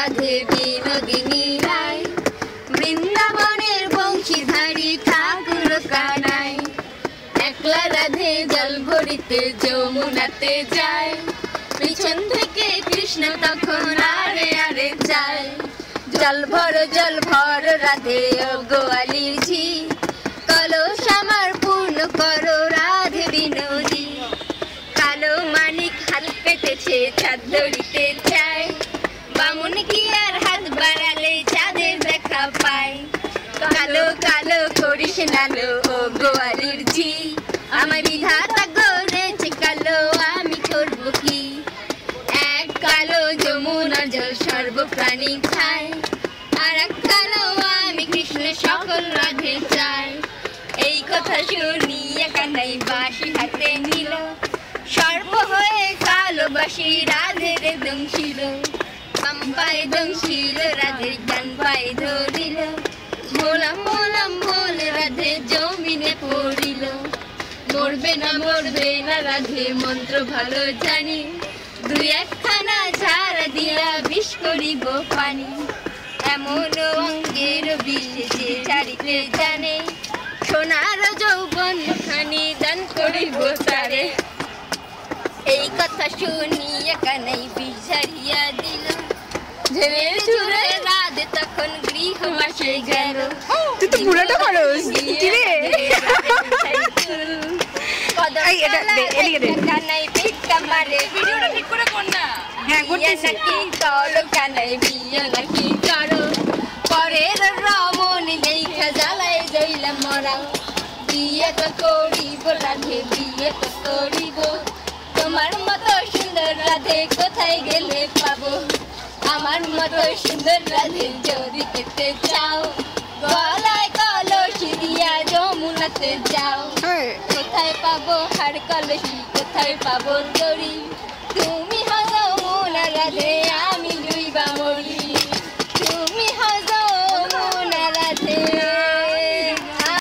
রাধে বিনোদিনী রায়, বৃন্দাবনের বংশীধারী ঠাকুর কানাই। একলা রাধে জল ভরিতে যমুনাতে যায়, পিছন থেকে কৃষ্ণ তখন আরে আরে যায়। জল ভর রাধে ও গোয়ালির ঝি, কলস আমার পূর্ণ করো রাধে বিনোদী। কালো মানিক হাত পেতেছে চাঁদ ধরিতে চায়, বামুন কি আর হাত বাড়ালে চাঁদের দেখা পায়। কালো কালো করিস নালো ও গোয়ালির ঝি, আমার বিধাতা গড়েছে কালো আমি করব কি। এক কালো যমুনার জল সর্বপ্রাণী খায়, আর এক কালো আমি কৃষ্ণ সকল রাধে চাই। এই কথা শুনিয়া কানাই বাঁশি হাতে নিল, সর্ব হয়ে কালো বাঁশি রাধের দংশিল। বাম পায়ে দংশিল রাধের ডান পায়ে ধরিল, মোলাম মোলাম বলে রাধে জমিনে পড়িল। মরবে না রাধে মন্ত্র ভালো জানি, দুই একখানা ঝাড়া দিয়া বিষ করিব পানি। এমন অঙ্গের বিষ যে ছাড়িতে জানে, সোনার যৌবন খানি দান করিব তারে। এই কথা শুনিয়া কানাই বিষ ঝাড়িয়া দিল, ঝেড়ে ঝুড়ে রাধে তখন গৃহবাসে গেল। তুই তো পুরোটা পারোস কি রে? কানাই ভিক্ষা মারে, ভিডিওটা ঠিক করে কর না। হ্যাঁ করতেছি। নাকি করো কানাই বিয়ে নাকি করো, পরের রমন দেখা জ্বালায় জইলাম মরা। বিয়ে তো করিব রাধে বিয়ে তো করিব, তোমার মতো সুন্দর রাধে কোথায় গেলে পাবো। আমার মতো সুন্দর রাধে যদি পেতে চাও, গলায় কলসি দিয়া যমুনাতে যাও। কোথায় পাবো হার কলসি, কোথায় পাবো দড়ি, তুমি হও মোনা রাধে